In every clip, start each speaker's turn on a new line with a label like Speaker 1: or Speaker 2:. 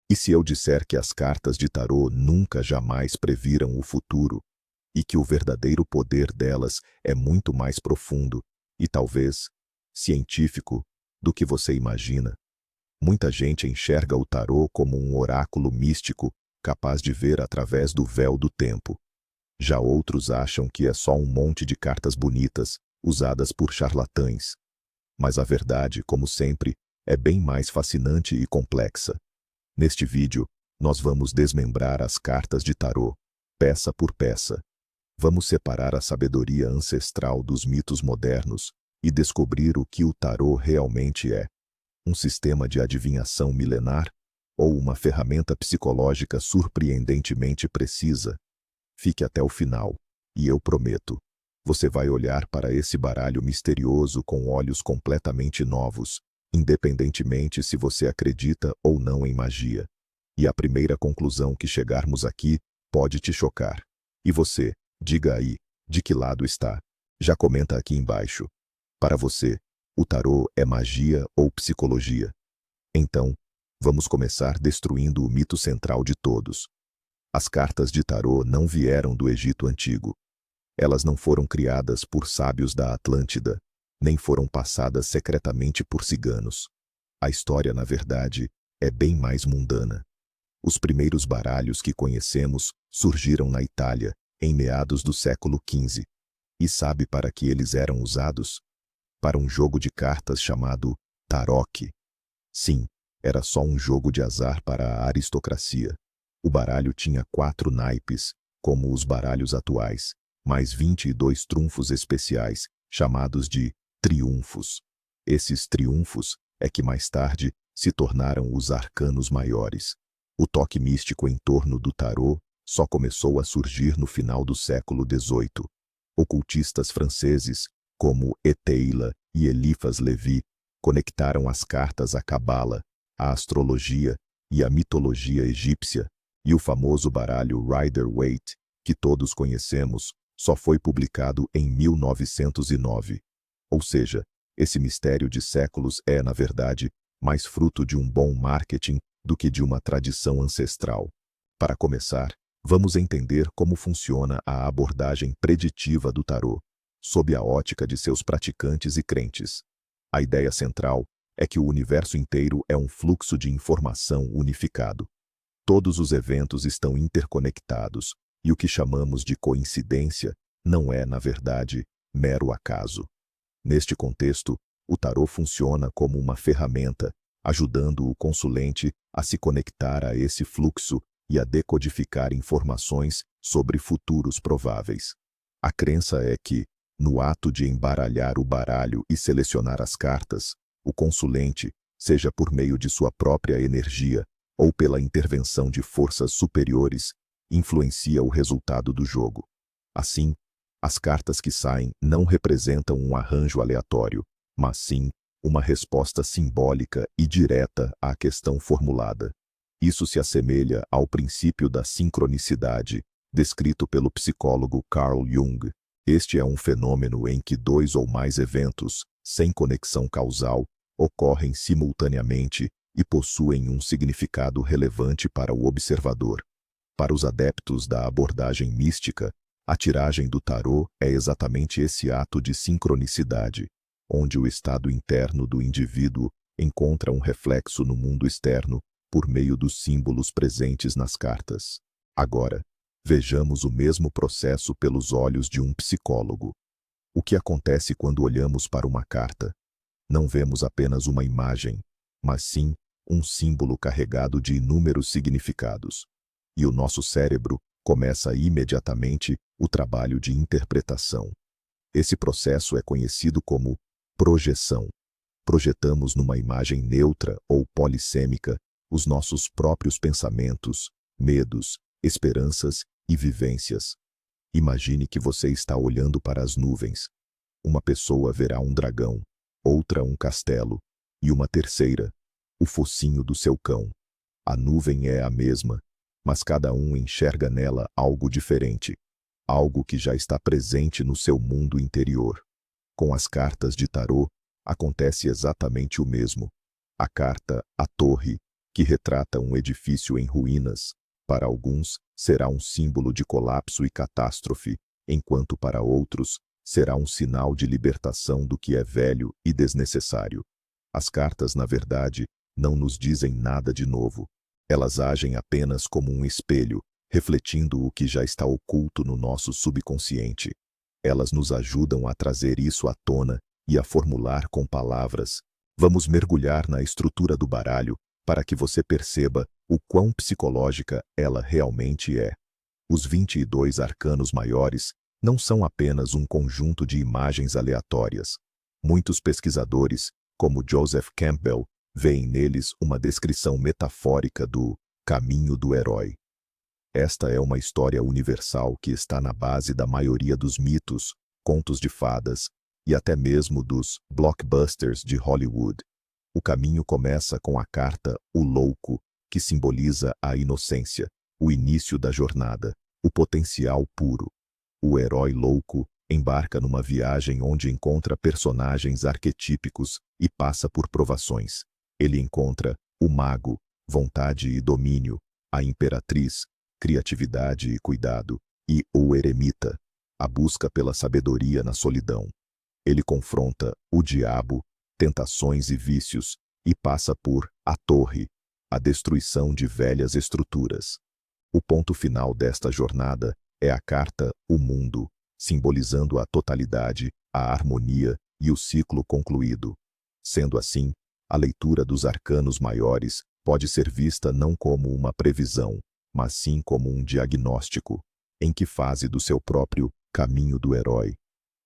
Speaker 1: E se eu disser que as cartas de tarô nunca jamais previram o futuro, e que o verdadeiro poder delas é muito mais profundo e talvez científico do que você imagina? Muita gente enxerga o tarô como um oráculo místico capaz de ver através do véu do tempo. Já outros acham que é só um monte de cartas bonitas usadas por charlatães. Mas a verdade, como sempre, é bem mais fascinante e complexa. Neste vídeo, nós vamos desmembrar as cartas de tarô, peça por peça. Vamos separar a sabedoria ancestral dos mitos modernos e descobrir o que o tarô realmente é. Um sistema de adivinhação milenar ou uma ferramenta psicológica surpreendentemente precisa? Fique até o final, e eu prometo, você vai olhar para esse baralho misterioso com olhos completamente novos, independentemente se você acredita ou não em magia. E a primeira conclusão que chegarmos aqui pode te chocar. E você, diga aí, de que lado está? Já comenta aqui embaixo. Para você, o tarô é magia ou psicologia? Então, vamos começar destruindo o mito central de todos. As cartas de tarô não vieram do Egito Antigo. Elas não foram criadas por sábios da Atlântida, nem foram passadas secretamente por ciganos. A história, na verdade, é bem mais mundana. Os primeiros baralhos que conhecemos surgiram na Itália, em meados do século XV. E sabe para que eles eram usados? Para um jogo de cartas chamado taroque. Sim, era só um jogo de azar para a aristocracia. O baralho tinha 4 naipes, como os baralhos atuais, mais 22 trunfos especiais, chamados de triunfos. Esses triunfos é que mais tarde se tornaram os arcanos maiores. O toque místico em torno do tarô só começou a surgir no final do século XVIII. Ocultistas franceses, como Eteila e Eliphas Lévy, conectaram as cartas à cabala, à astrologia e à mitologia egípcia, e o famoso baralho Rider-Waite, que todos conhecemos, só foi publicado em 1909. Ou seja, esse mistério de séculos é, na verdade, mais fruto de um bom marketing do que de uma tradição ancestral. Para começar, vamos entender como funciona a abordagem preditiva do tarô, sob a ótica de seus praticantes e crentes. A ideia central é que o universo inteiro é um fluxo de informação unificado. Todos os eventos estão interconectados, e o que chamamos de coincidência não é, na verdade, mero acaso. Neste contexto, o tarô funciona como uma ferramenta, ajudando o consulente a se conectar a esse fluxo e a decodificar informações sobre futuros prováveis. A crença é que, no ato de embaralhar o baralho e selecionar as cartas, o consulente, seja por meio de sua própria energia ou pela intervenção de forças superiores, influencia o resultado do jogo. Assim, as cartas que saem não representam um arranjo aleatório, mas sim uma resposta simbólica e direta à questão formulada. Isso se assemelha ao princípio da sincronicidade, descrito pelo psicólogo Carl Jung. Este é um fenômeno em que 2 ou mais eventos, sem conexão causal, ocorrem simultaneamente e possuem um significado relevante para o observador. Para os adeptos da abordagem mística, a tiragem do tarô é exatamente esse ato de sincronicidade, onde o estado interno do indivíduo encontra um reflexo no mundo externo por meio dos símbolos presentes nas cartas. Agora, vejamos o mesmo processo pelos olhos de um psicólogo. O que acontece quando olhamos para uma carta? Não vemos apenas uma imagem, mas sim um símbolo carregado de inúmeros significados. E o nosso cérebro começa imediatamente o trabalho de interpretação. Esse processo é conhecido como projeção. Projetamos numa imagem neutra ou polissêmica os nossos próprios pensamentos, medos, esperanças e vivências. Imagine que você está olhando para as nuvens. Uma pessoa verá um dragão, outra um castelo, e uma terceira, o focinho do seu cão. A nuvem é a mesma, mas cada um enxerga nela algo diferente, algo que já está presente no seu mundo interior. Com as cartas de tarô, acontece exatamente o mesmo. A carta, a torre, que retrata um edifício em ruínas. Para alguns, será um símbolo de colapso e catástrofe, enquanto para outros, será um sinal de libertação do que é velho e desnecessário. As cartas, na verdade, não nos dizem nada de novo. Elas agem apenas como um espelho, refletindo o que já está oculto no nosso subconsciente. Elas nos ajudam a trazer isso à tona e a formular com palavras. Vamos mergulhar na estrutura do baralho para que você perceba o quão psicológica ela realmente é. Os 22 arcanos maiores não são apenas um conjunto de imagens aleatórias. Muitos pesquisadores, como Joseph Campbell, veem neles uma descrição metafórica do caminho do herói. Esta é uma história universal que está na base da maioria dos mitos, contos de fadas e até mesmo dos blockbusters de Hollywood. O caminho começa com a carta O Louco, que simboliza a inocência, o início da jornada, o potencial puro. O herói louco embarca numa viagem onde encontra personagens arquetípicos e passa por provações. Ele encontra o mago, vontade e domínio, a imperatriz, criatividade e cuidado, e o eremita, a busca pela sabedoria na solidão. Ele confronta o diabo, tentações e vícios, e passa por a torre, a destruição de velhas estruturas. O ponto final desta jornada é a carta O Mundo, simbolizando a totalidade, a harmonia e o ciclo concluído. Sendo assim, a leitura dos arcanos maiores pode ser vista não como uma previsão, mas sim como um diagnóstico. Em que fase do seu próprio caminho do herói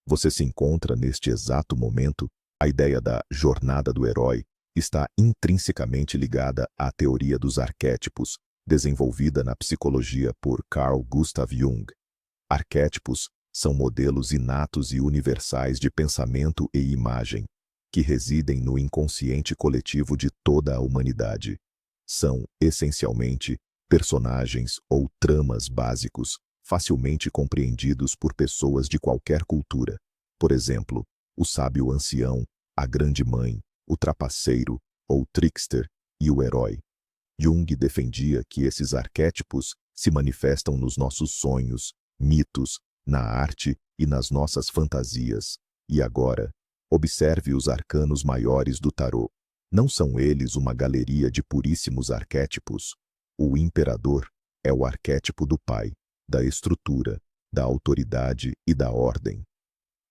Speaker 1: você se encontra neste exato momento? A ideia da jornada do herói está intrinsecamente ligada à teoria dos arquétipos, desenvolvida na psicologia por Carl Gustav Jung. Arquétipos são modelos inatos e universais de pensamento e imagem, que residem no inconsciente coletivo de toda a humanidade. São, essencialmente, personagens ou tramas básicos, facilmente compreendidos por pessoas de qualquer cultura. Por exemplo, o sábio ancião, a grande mãe, o trapaceiro, ou trickster, e o herói. Jung defendia que esses arquétipos se manifestam nos nossos sonhos, mitos, na arte e nas nossas fantasias. E agora, observe os arcanos maiores do tarô. Não são eles uma galeria de puríssimos arquétipos? O imperador é o arquétipo do pai, da estrutura, da autoridade e da ordem.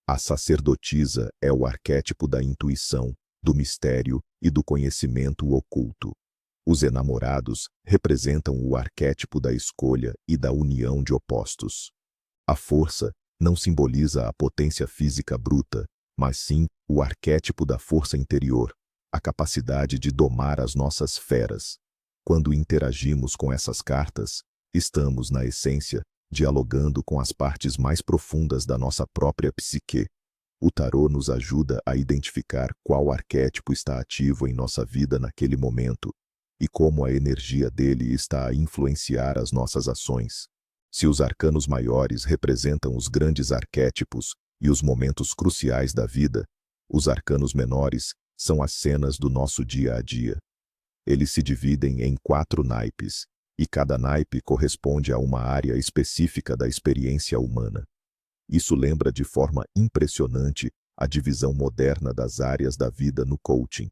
Speaker 1: A sacerdotisa é o arquétipo da intuição, do mistério e do conhecimento oculto. Os enamorados representam o arquétipo da escolha e da união de opostos. A força não simboliza a potência física bruta, mas sim o arquétipo da força interior, a capacidade de domar as nossas feras. Quando interagimos com essas cartas, estamos, na essência, dialogando com as partes mais profundas da nossa própria psique. O tarô nos ajuda a identificar qual arquétipo está ativo em nossa vida naquele momento e como a energia dele está a influenciar as nossas ações. Se os arcanos maiores representam os grandes arquétipos e os momentos cruciais da vida, os arcanos menores são as cenas do nosso dia a dia. Eles se dividem em 4 naipes, e cada naipe corresponde a uma área específica da experiência humana. Isso lembra de forma impressionante a divisão moderna das áreas da vida no coaching.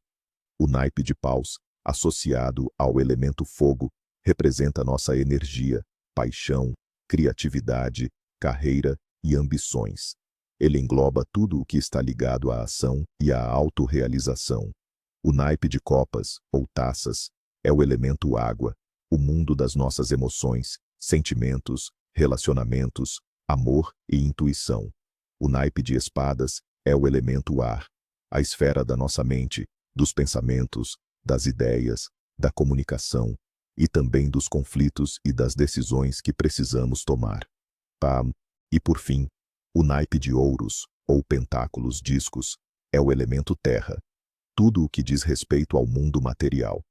Speaker 1: O naipe de paus, associado ao elemento fogo, representa nossa energia, paixão, criatividade, carreira e ambições. Ele engloba tudo o que está ligado à ação e à autorrealização. O naipe de copas, ou taças, é o elemento água, o mundo das nossas emoções, sentimentos, relacionamentos, amor e intuição. O naipe de espadas é o elemento ar, a esfera da nossa mente, dos pensamentos, das ideias, da comunicação e também dos conflitos e das decisões que precisamos tomar. E por fim, o naipe de ouros, ou pentáculos discos, é o elemento terra, tudo o que diz respeito ao mundo material.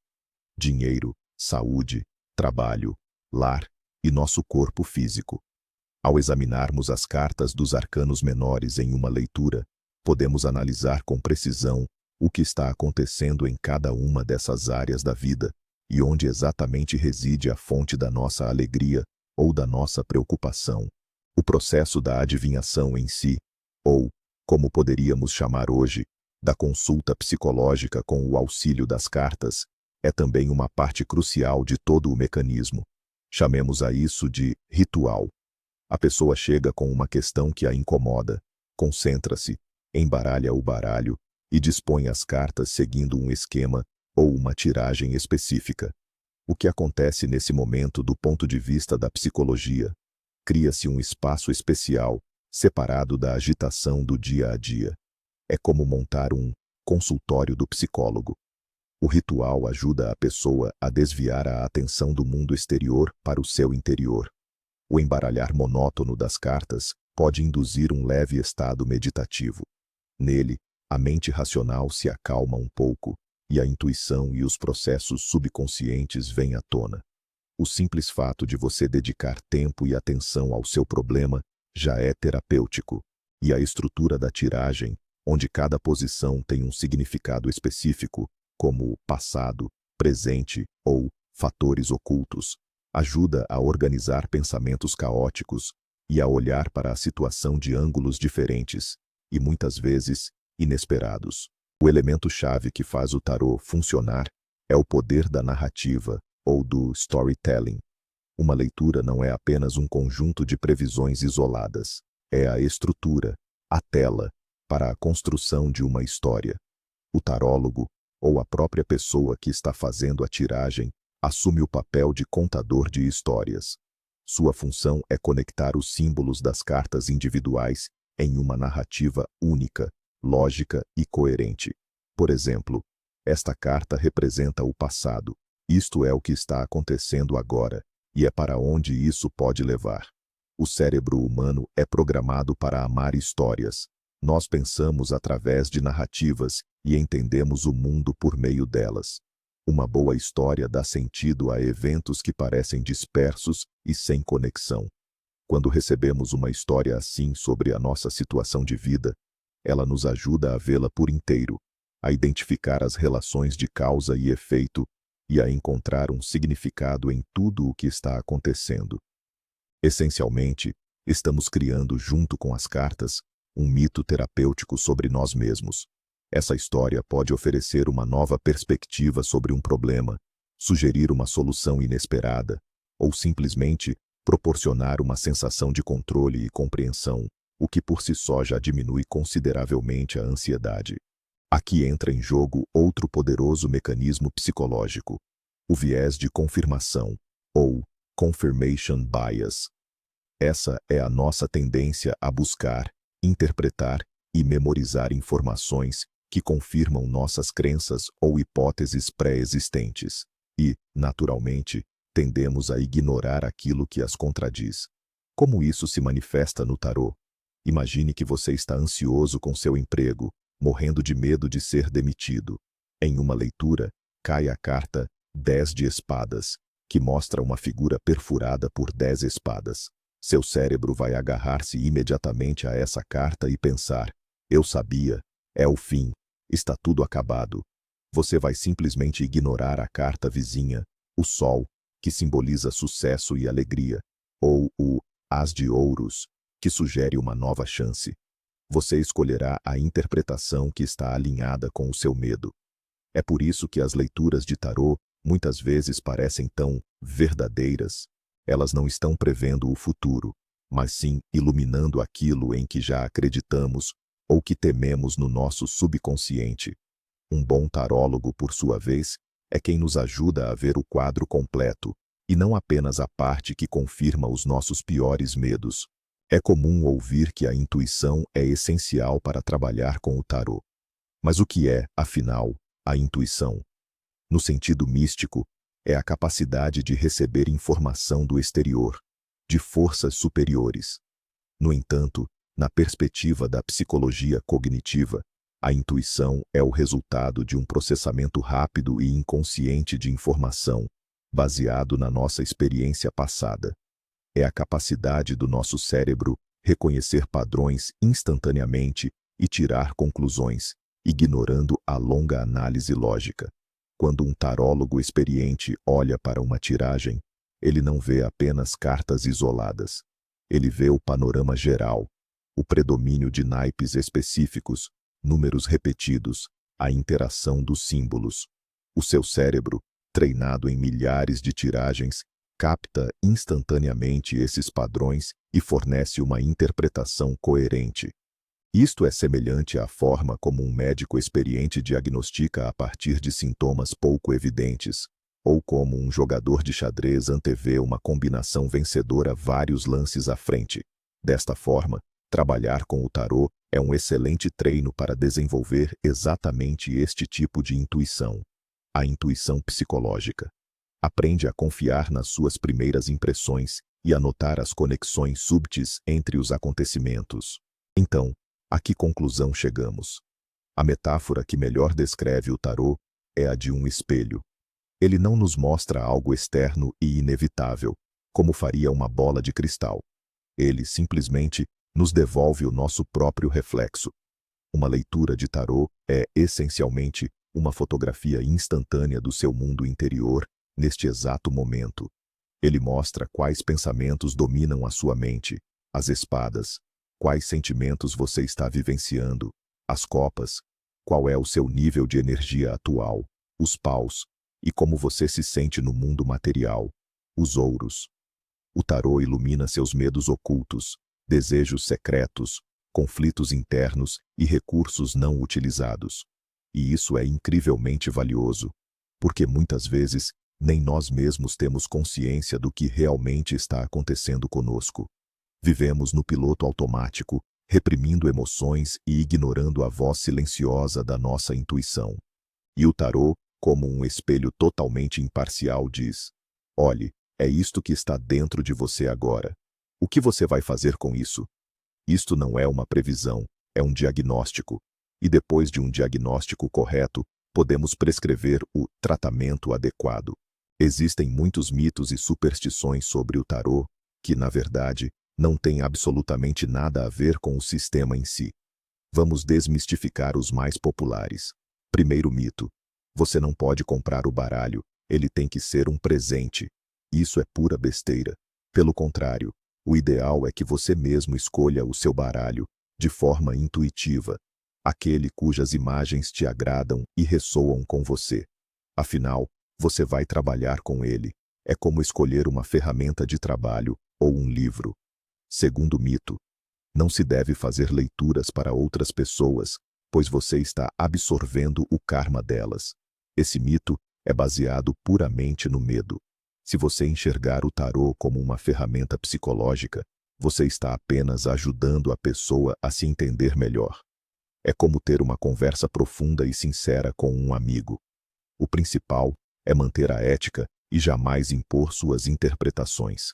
Speaker 1: Dinheiro, saúde, trabalho, lar e nosso corpo físico. Ao examinarmos as cartas dos arcanos menores em uma leitura, podemos analisar com precisão o que está acontecendo em cada uma dessas áreas da vida e onde exatamente reside a fonte da nossa alegria ou da nossa preocupação. O processo da adivinhação em si, ou, como poderíamos chamar hoje, da consulta psicológica com o auxílio das cartas, é também uma parte crucial de todo o mecanismo. Chamemos a isso de ritual. A pessoa chega com uma questão que a incomoda, concentra-se, embaralha o baralho e dispõe as cartas seguindo um esquema ou uma tiragem específica. O que acontece nesse momento do ponto de vista da psicologia? Cria-se um espaço especial, separado da agitação do dia a dia. É como montar um consultório do psicólogo. O ritual ajuda a pessoa a desviar a atenção do mundo exterior para o seu interior. O embaralhar monótono das cartas pode induzir um leve estado meditativo. Nele, a mente racional se acalma um pouco e a intuição e os processos subconscientes vêm à tona. O simples fato de você dedicar tempo e atenção ao seu problema já é terapêutico, e a estrutura da tiragem, onde cada posição tem um significado específico, como passado, presente ou fatores ocultos, ajuda a organizar pensamentos caóticos e a olhar para a situação de ângulos diferentes e, muitas vezes, inesperados. O elemento-chave que faz o tarô funcionar é o poder da narrativa ou do storytelling. Uma leitura não é apenas um conjunto de previsões isoladas, é a estrutura, a tela, para a construção de uma história. O tarólogo, ou a própria pessoa que está fazendo a tiragem, assume o papel de contador de histórias. Sua função é conectar os símbolos das cartas individuais em uma narrativa única, lógica e coerente. Por exemplo, esta carta representa o passado. Isto é o que está acontecendo agora, e é para onde isso pode levar. O cérebro humano é programado para amar histórias. Nós pensamos através de narrativas e entendemos o mundo por meio delas. Uma boa história dá sentido a eventos que parecem dispersos e sem conexão. Quando recebemos uma história assim sobre a nossa situação de vida, ela nos ajuda a vê-la por inteiro, a identificar as relações de causa e efeito e a encontrar um significado em tudo o que está acontecendo. Essencialmente, estamos criando, junto com as cartas, um mito terapêutico sobre nós mesmos. Essa história pode oferecer uma nova perspectiva sobre um problema, sugerir uma solução inesperada, ou simplesmente proporcionar uma sensação de controle e compreensão, o que por si só já diminui consideravelmente a ansiedade. Aqui entra em jogo outro poderoso mecanismo psicológico, o viés de confirmação, ou confirmation bias. Essa é a nossa tendência a buscar, interpretar e memorizar informações que confirmam nossas crenças ou hipóteses pré-existentes, e, naturalmente, tendemos a ignorar aquilo que as contradiz. Como isso se manifesta no tarô? Imagine que você está ansioso com seu emprego, morrendo de medo de ser demitido. Em uma leitura, cai a carta 10 de espadas, que mostra uma figura perfurada por 10 espadas. Seu cérebro vai agarrar-se imediatamente a essa carta e pensar: eu sabia, é o fim, está tudo acabado. Você vai simplesmente ignorar a carta vizinha, o sol, que simboliza sucesso e alegria, ou o as de ouros, que sugere uma nova chance. Você escolherá a interpretação que está alinhada com o seu medo. É por isso que as leituras de tarô muitas vezes parecem tão verdadeiras. Elas não estão prevendo o futuro, mas sim iluminando aquilo em que já acreditamos ou que tememos no nosso subconsciente. Um bom tarólogo, por sua vez, é quem nos ajuda a ver o quadro completo, e não apenas a parte que confirma os nossos piores medos. É comum ouvir que a intuição é essencial para trabalhar com o tarô. Mas o que é, afinal, a intuição? No sentido místico, é a capacidade de receber informação do exterior, de forças superiores. No entanto, na perspectiva da psicologia cognitiva, a intuição é o resultado de um processamento rápido e inconsciente de informação, baseado na nossa experiência passada. É a capacidade do nosso cérebro reconhecer padrões instantaneamente e tirar conclusões, ignorando a longa análise lógica. Quando um tarólogo experiente olha para uma tiragem, ele não vê apenas cartas isoladas. Ele vê o panorama geral, o predomínio de naipes específicos, números repetidos, a interação dos símbolos. O seu cérebro, treinado em milhares de tiragens, capta instantaneamente esses padrões e fornece uma interpretação coerente. Isto é semelhante à forma como um médico experiente diagnostica a partir de sintomas pouco evidentes, ou como um jogador de xadrez antevê uma combinação vencedora vários lances à frente. Desta forma, trabalhar com o tarô é um excelente treino para desenvolver exatamente este tipo de intuição, a intuição psicológica. Aprende a confiar nas suas primeiras impressões e a notar as conexões súbitas entre os acontecimentos. Então, a que conclusão chegamos? A metáfora que melhor descreve o tarô é a de um espelho. Ele não nos mostra algo externo e inevitável, como faria uma bola de cristal. Ele simplesmente nos devolve o nosso próprio reflexo. Uma leitura de tarô é, essencialmente, uma fotografia instantânea do seu mundo interior neste exato momento. Ele mostra quais pensamentos dominam a sua mente, as espadas, quais sentimentos você está vivenciando, as copas, qual é o seu nível de energia atual, os paus, e como você se sente no mundo material, os ouros. O tarô ilumina seus medos ocultos, desejos secretos, conflitos internos e recursos não utilizados. E isso é incrivelmente valioso, porque muitas vezes nem nós mesmos temos consciência do que realmente está acontecendo conosco. Vivemos no piloto automático, reprimindo emoções e ignorando a voz silenciosa da nossa intuição. E o tarô, como um espelho totalmente imparcial, diz: olhe, é isto que está dentro de você agora. O que você vai fazer com isso? Isto não é uma previsão, é um diagnóstico. E depois de um diagnóstico correto, podemos prescrever o tratamento adequado. Existem muitos mitos e superstições sobre o tarô, que, na verdade, não têm absolutamente nada a ver com o sistema em si. Vamos desmistificar os mais populares. Primeiro mito: você não pode comprar o baralho, ele tem que ser um presente. Isso é pura besteira. Pelo contrário, o ideal é que você mesmo escolha o seu baralho, de forma intuitiva, aquele cujas imagens te agradam e ressoam com você. Afinal, você vai trabalhar com ele. É como escolher uma ferramenta de trabalho ou um livro. Segundo mito: não se deve fazer leituras para outras pessoas, pois você está absorvendo o karma delas. Esse mito é baseado puramente no medo. Se você enxergar o tarô como uma ferramenta psicológica, você está apenas ajudando a pessoa a se entender melhor. É como ter uma conversa profunda e sincera com um amigo. O principal é manter a ética e jamais impor suas interpretações.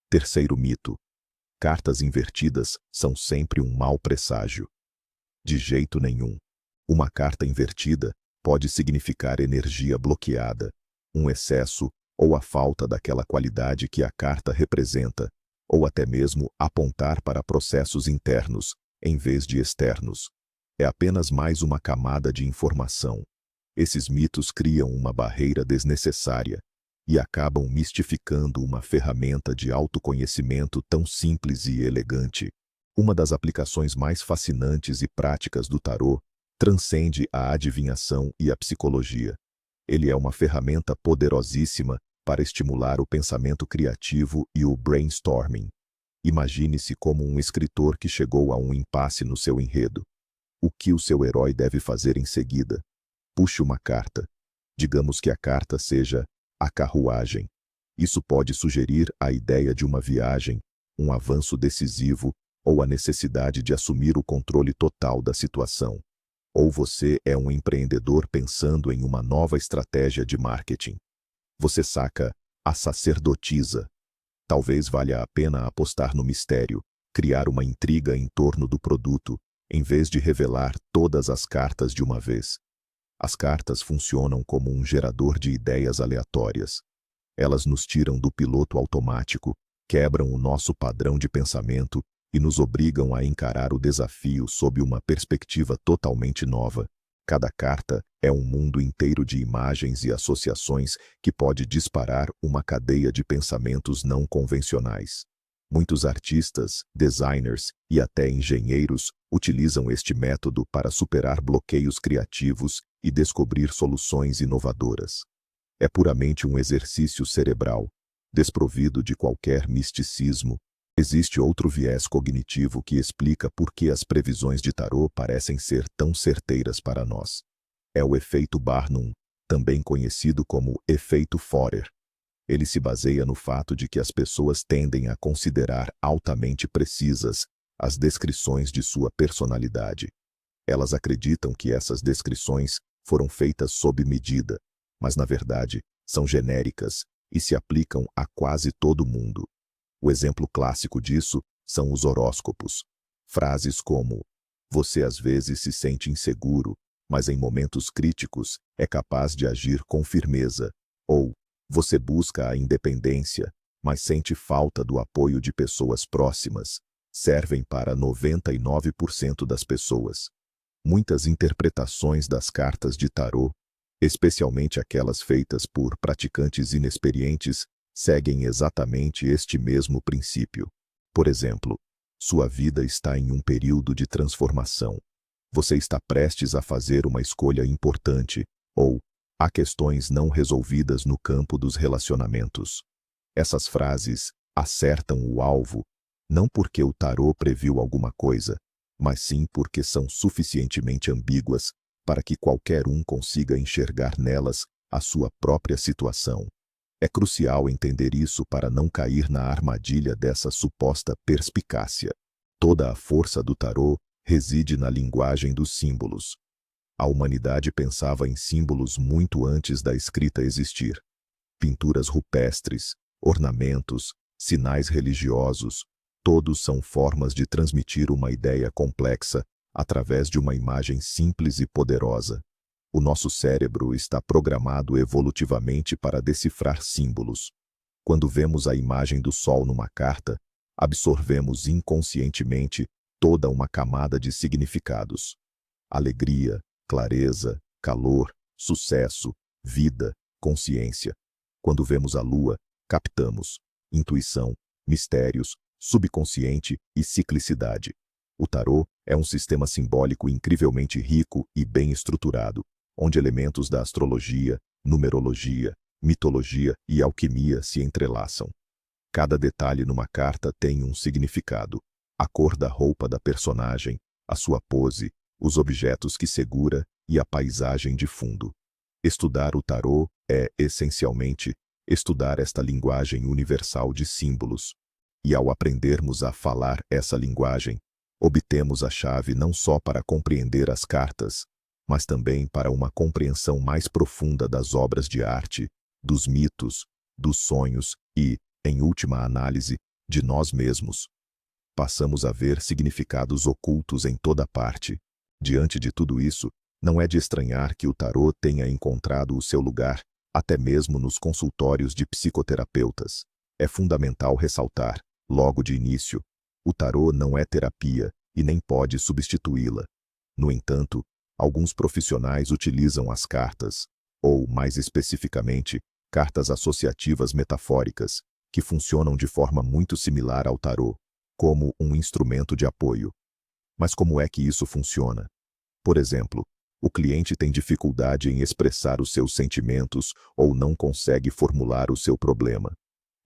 Speaker 1: Terceiro mito: cartas invertidas são sempre um mau presságio. De jeito nenhum. Uma carta invertida pode significar energia bloqueada, um excesso ou a falta daquela qualidade que a carta representa, ou até mesmo apontar para processos internos, em vez de externos. É apenas mais uma camada de informação. Esses mitos criam uma barreira desnecessária e acabam mistificando uma ferramenta de autoconhecimento tão simples e elegante. Uma das aplicações mais fascinantes e práticas do tarô transcende a adivinhação e a psicologia. Ele é uma ferramenta poderosíssima para estimular o pensamento criativo e o brainstorming. Imagine-se como um escritor que chegou a um impasse no seu enredo. O que o seu herói deve fazer em seguida? Puxe uma carta. Digamos que a carta seja a carruagem. Isso pode sugerir a ideia de uma viagem, um avanço decisivo ou a necessidade de assumir o controle total da situação. Ou você é um empreendedor pensando em uma nova estratégia de marketing. Você saca a sacerdotisa. Talvez valha a pena apostar no mistério, criar uma intriga em torno do produto, em vez de revelar todas as cartas de uma vez. As cartas funcionam como um gerador de ideias aleatórias. Elas nos tiram do piloto automático, quebram o nosso padrão de pensamento e nos obrigam a encarar o desafio sob uma perspectiva totalmente nova. Cada carta é um mundo inteiro de imagens e associações que pode disparar uma cadeia de pensamentos não convencionais. Muitos artistas, designers e até engenheiros utilizam este método para superar bloqueios criativos e descobrir soluções inovadoras. É puramente um exercício cerebral, desprovido de qualquer misticismo. Existe outro viés cognitivo que explica por que as previsões de tarô parecem ser tão certeiras para nós. É o efeito Barnum, também conhecido como efeito Forer. Ele se baseia no fato de que as pessoas tendem a considerar altamente precisas as descrições de sua personalidade. Elas acreditam que essas descrições foram feitas sob medida, mas na verdade são genéricas e se aplicam a quase todo mundo. O exemplo clássico disso são os horóscopos. Frases como: "Você às vezes se sente inseguro, mas em momentos críticos é capaz de agir com firmeza", ou "Você busca a independência, mas sente falta do apoio de pessoas próximas", servem para 99% das pessoas. Muitas interpretações das cartas de tarô, especialmente aquelas feitas por praticantes inexperientes, seguem exatamente este mesmo princípio. Por exemplo, sua vida está em um período de transformação. Você está prestes a fazer uma escolha importante, ou há questões não resolvidas no campo dos relacionamentos. Essas frases acertam o alvo, não porque o tarô previu alguma coisa, mas sim porque são suficientemente ambíguas para que qualquer um consiga enxergar nelas a sua própria situação. É crucial entender isso para não cair na armadilha dessa suposta perspicácia. Toda a força do tarô reside na linguagem dos símbolos. A humanidade pensava em símbolos muito antes da escrita existir. Pinturas rupestres, ornamentos, sinais religiosos, todos são formas de transmitir uma ideia complexa através de uma imagem simples e poderosa. O nosso cérebro está programado evolutivamente para decifrar símbolos. Quando vemos a imagem do sol numa carta, absorvemos inconscientemente toda uma camada de significados: alegria, clareza, calor, sucesso, vida, consciência. Quando vemos a lua, captamos intuição, mistérios, subconsciente e ciclicidade. O tarô é um sistema simbólico incrivelmente rico e bem estruturado, onde elementos da astrologia, numerologia, mitologia e alquimia se entrelaçam. Cada detalhe numa carta tem um significado: a cor da roupa da personagem, a sua pose, os objetos que segura e a paisagem de fundo. Estudar o tarô é, essencialmente, estudar esta linguagem universal de símbolos. E ao aprendermos a falar essa linguagem, obtemos a chave não só para compreender as cartas, mas também para uma compreensão mais profunda das obras de arte, dos mitos, dos sonhos e, em última análise, de nós mesmos. Passamos a ver significados ocultos em toda parte. Diante de tudo isso, não é de estranhar que o tarô tenha encontrado o seu lugar, até mesmo nos consultórios de psicoterapeutas. É fundamental ressaltar, logo de início, o tarô não é terapia e nem pode substituí-la. No entanto, alguns profissionais utilizam as cartas, ou, mais especificamente, cartas associativas metafóricas, que funcionam de forma muito similar ao tarô, como um instrumento de apoio. Mas como é que isso funciona? Por exemplo, o cliente tem dificuldade em expressar os seus sentimentos ou não consegue formular o seu problema.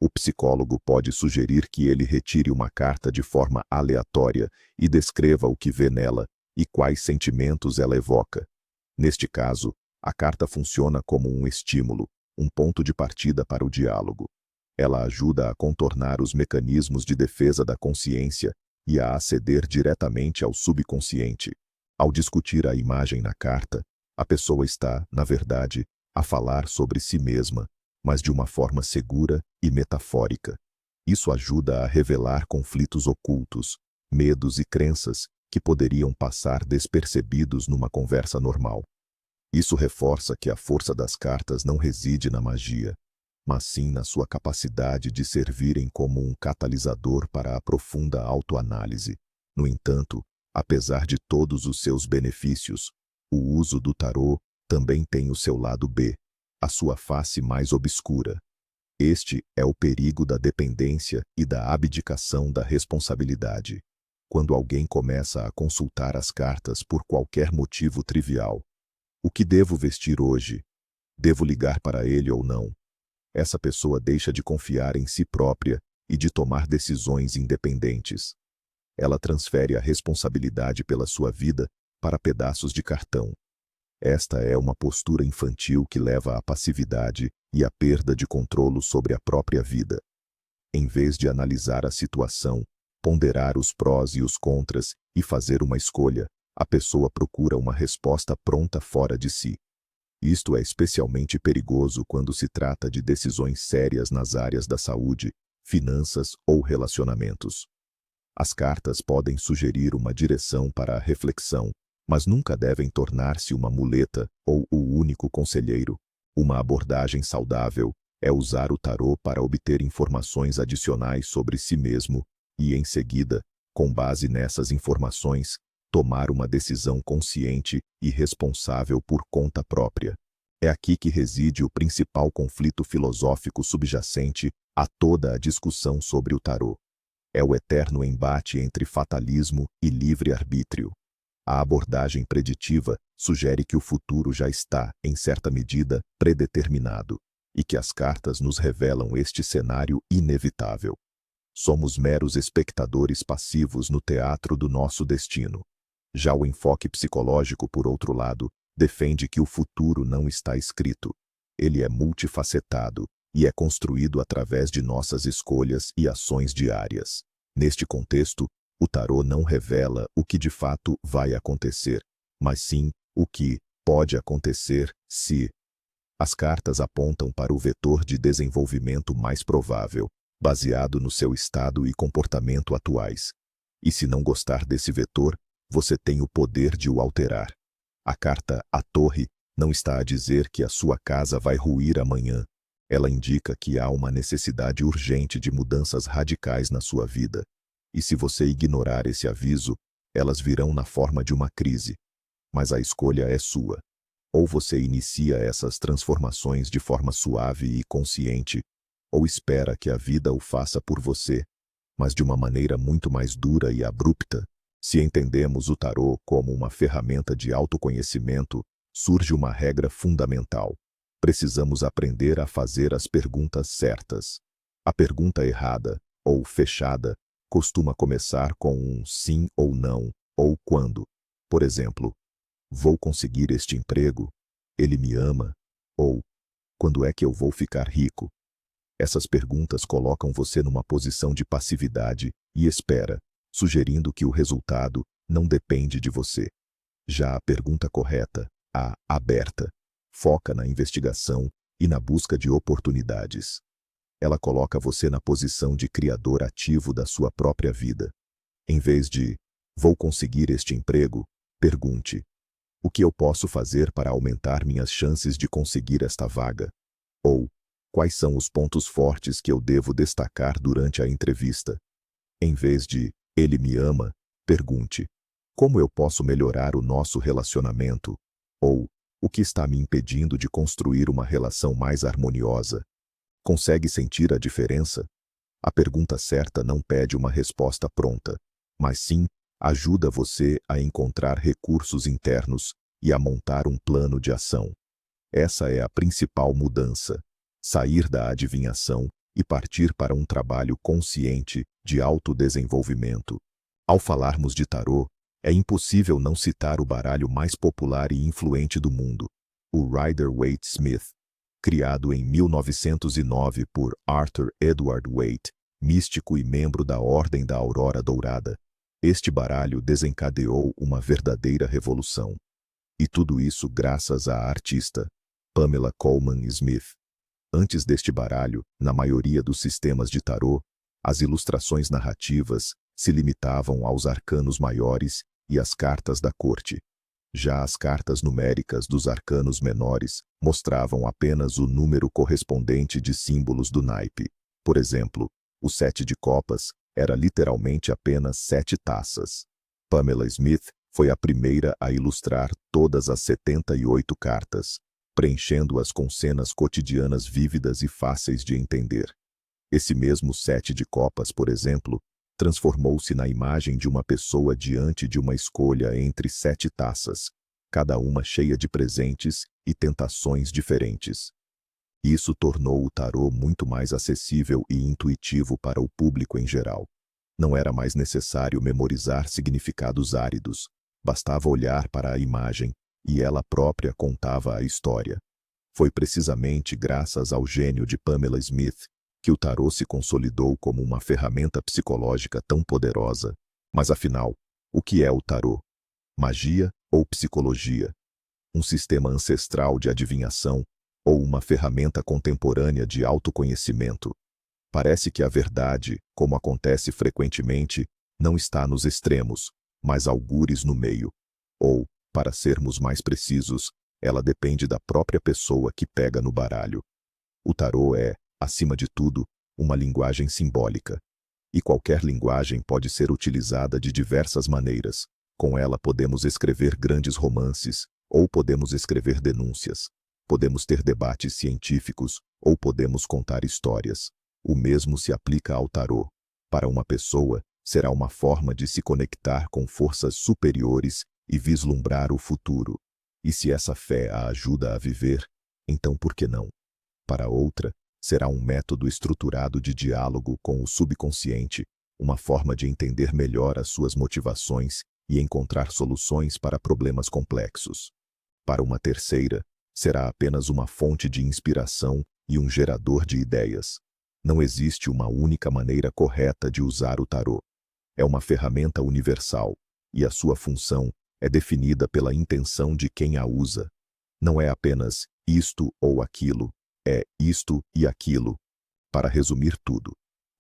Speaker 1: O psicólogo pode sugerir que ele retire uma carta de forma aleatória e descreva o que vê nela e quais sentimentos ela evoca. Neste caso, a carta funciona como um estímulo, um ponto de partida para o diálogo. Ela ajuda a contornar os mecanismos de defesa da consciência e a aceder diretamente ao subconsciente. Ao discutir a imagem na carta, a pessoa está, na verdade, a falar sobre si mesma, mas de uma forma segura e metafórica. Isso ajuda a revelar conflitos ocultos, medos e crenças que poderiam passar despercebidos numa conversa normal. Isso reforça que a força das cartas não reside na magia, mas sim na sua capacidade de servirem como um catalisador para a profunda autoanálise. No entanto, apesar de todos os seus benefícios, O uso do tarô também tem o seu lado B, a sua face mais obscura. Este é o perigo da dependência e da abdicação da responsabilidade. Quando alguém começa a consultar as cartas por qualquer motivo trivial. O que devo vestir hoje? Devo ligar para ele ou não? Essa pessoa deixa de confiar em si própria e de tomar decisões independentes. Ela transfere a responsabilidade pela sua vida para pedaços de cartão. Esta é uma postura infantil que leva à passividade e à perda de controle sobre a própria vida. Em vez de analisar a situação, ponderar os prós e os contras e fazer uma escolha, a pessoa procura uma resposta pronta fora de si. Isto é especialmente perigoso quando se trata de decisões sérias nas áreas da saúde, finanças ou relacionamentos. As cartas podem sugerir uma direção para a reflexão, mas nunca devem tornar-se uma muleta ou o único conselheiro. Uma abordagem saudável é usar o tarô para obter informações adicionais sobre si mesmo e, em seguida, com base nessas informações, tomar uma decisão consciente e responsável por conta própria. É aqui que reside o principal conflito filosófico subjacente a toda a discussão sobre o tarô. É o eterno embate entre fatalismo e livre-arbítrio. A abordagem preditiva sugere que o futuro já está, em certa medida, predeterminado, e que as cartas nos revelam este cenário inevitável. Somos meros espectadores passivos no teatro do nosso destino. Já o enfoque psicológico, por outro lado, defende que o futuro não está escrito. Ele é multifacetado e é construído através de nossas escolhas e ações diárias. Neste contexto, o tarô não revela o que de fato vai acontecer, mas sim o que pode acontecer se. As cartas apontam para o vetor de desenvolvimento mais provável, baseado no seu estado e comportamento atuais. E se não gostar desse vetor, você tem o poder de o alterar. A carta A Torre não está a dizer que a sua casa vai ruir amanhã. Ela indica que há uma necessidade urgente de mudanças radicais na sua vida. E se você ignorar esse aviso, elas virão na forma de uma crise. Mas a escolha é sua. Ou você inicia essas transformações de forma suave e consciente, ou espera que a vida o faça por você, mas de uma maneira muito mais dura e abrupta. Se entendemos o tarô como uma ferramenta de autoconhecimento, surge uma regra fundamental. Precisamos aprender a fazer as perguntas certas. A pergunta errada, ou fechada, costuma começar com um sim ou não, ou quando. Por exemplo, vou conseguir este emprego? Ele me ama? Ou, quando é que eu vou ficar rico? Essas perguntas colocam você numa posição de passividade e espera, sugerindo que o resultado não depende de você. Já a pergunta correta, a aberta, foca na investigação e na busca de oportunidades. Ela coloca você na posição de criador ativo da sua própria vida. Em vez de, vou conseguir este emprego, pergunte, o que eu posso fazer para aumentar minhas chances de conseguir esta vaga? Ou, quais são os pontos fortes que eu devo destacar durante a entrevista? Em vez de, ele me ama, pergunte, como eu posso melhorar o nosso relacionamento? Ou, o que está me impedindo de construir uma relação mais harmoniosa? Consegue sentir a diferença? A pergunta certa não pede uma resposta pronta, mas sim ajuda você a encontrar recursos internos e a montar um plano de ação. Essa é a principal mudança: sair da adivinhação e partir para um trabalho consciente de autodesenvolvimento. Ao falarmos de tarô, é impossível não citar o baralho mais popular e influente do mundo, o Rider-Waite-Smith. Criado em 1909 por Arthur Edward Waite, místico e membro da Ordem da Aurora Dourada, este baralho desencadeou uma verdadeira revolução. E tudo isso graças à artista Pamela Colman Smith. Antes deste baralho, na maioria dos sistemas de tarô, as ilustrações narrativas se limitavam aos arcanos maiores e às cartas da corte. Já as cartas numéricas dos arcanos menores mostravam apenas o número correspondente de símbolos do naipe. Por exemplo, o 7 de copas era literalmente apenas 7 taças. Pamela Smith Foi a primeira a ilustrar todas as 78 cartas, preenchendo-as com cenas cotidianas vívidas e fáceis de entender. Esse mesmo 7 de copas, por exemplo, transformou-se na imagem de uma pessoa diante de uma escolha entre 7 taças, cada uma cheia de presentes e tentações diferentes. Isso tornou o tarô muito mais acessível e intuitivo para o público em geral. Não era mais necessário memorizar significados áridos, bastava olhar para a imagem e ela própria contava a história. Foi precisamente graças ao gênio de Pamela Smith que o tarô se consolidou como uma ferramenta psicológica tão poderosa. Mas afinal, o que é o tarô? Magia ou psicologia? Um sistema ancestral de adivinhação ou uma ferramenta contemporânea de autoconhecimento? Parece que a verdade, como acontece frequentemente, não está nos extremos, mas algures no meio. Ou, para sermos mais precisos, ela depende da própria pessoa que pega no baralho. O tarô é, acima de tudo, uma linguagem simbólica. E qualquer linguagem pode ser utilizada de diversas maneiras. Com ela podemos escrever grandes romances, ou podemos escrever denúncias. Podemos ter debates científicos, ou podemos contar histórias. O mesmo se aplica ao tarô. Para uma pessoa, será uma forma de se conectar com forças superiores e vislumbrar o futuro. E se essa fé a ajuda a viver, então por que não? Para outra, será um método estruturado de diálogo com o subconsciente, uma forma de entender melhor as suas motivações e encontrar soluções para problemas complexos. Para uma terceira, será apenas uma fonte de inspiração e um gerador de ideias. Não existe uma única maneira correta de usar o tarô. É uma ferramenta universal, e a sua função é definida pela intenção de quem a usa. Não é apenas isto ou aquilo, é isto e aquilo. Para resumir tudo,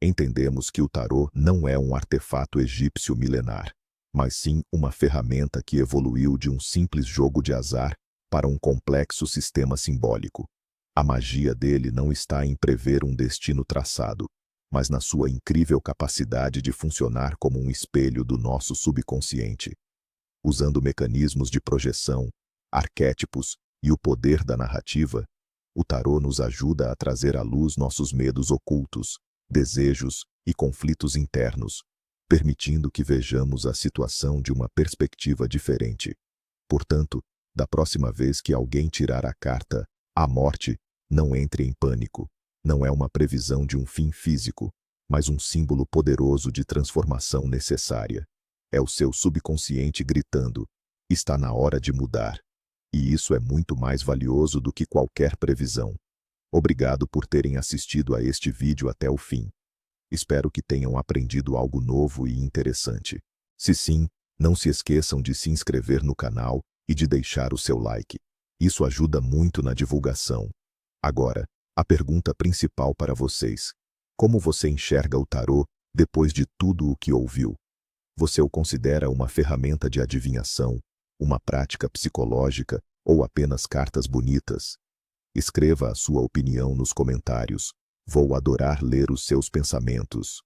Speaker 1: entendemos que o tarô não é um artefato egípcio milenar, mas sim uma ferramenta que evoluiu de um simples jogo de azar para um complexo sistema simbólico. A magia dele não está em prever um destino traçado, mas na sua incrível capacidade de funcionar como um espelho do nosso subconsciente. Usando mecanismos de projeção, arquétipos e o poder da narrativa, o tarô nos ajuda a trazer à luz nossos medos ocultos, desejos e conflitos internos, permitindo que vejamos a situação de uma perspectiva diferente. Portanto, da próxima vez que alguém tirar a carta, a morte, não entre em pânico. Não é uma previsão de um fim físico, mas um símbolo poderoso de transformação necessária. É o seu subconsciente gritando: está na hora de mudar. E isso é muito mais valioso do que qualquer previsão. Obrigado por terem assistido a este vídeo até o fim. Espero que tenham aprendido algo novo e interessante. Se sim, não se esqueçam de se inscrever no canal e de deixar o seu like. Isso ajuda muito na divulgação. Agora, a pergunta principal para vocês: como você enxerga o tarô depois de tudo o que ouviu? Você o considera uma ferramenta de adivinhação, uma prática psicológica ou apenas cartas bonitas? Escreva a sua opinião nos comentários. Vou adorar ler os seus pensamentos.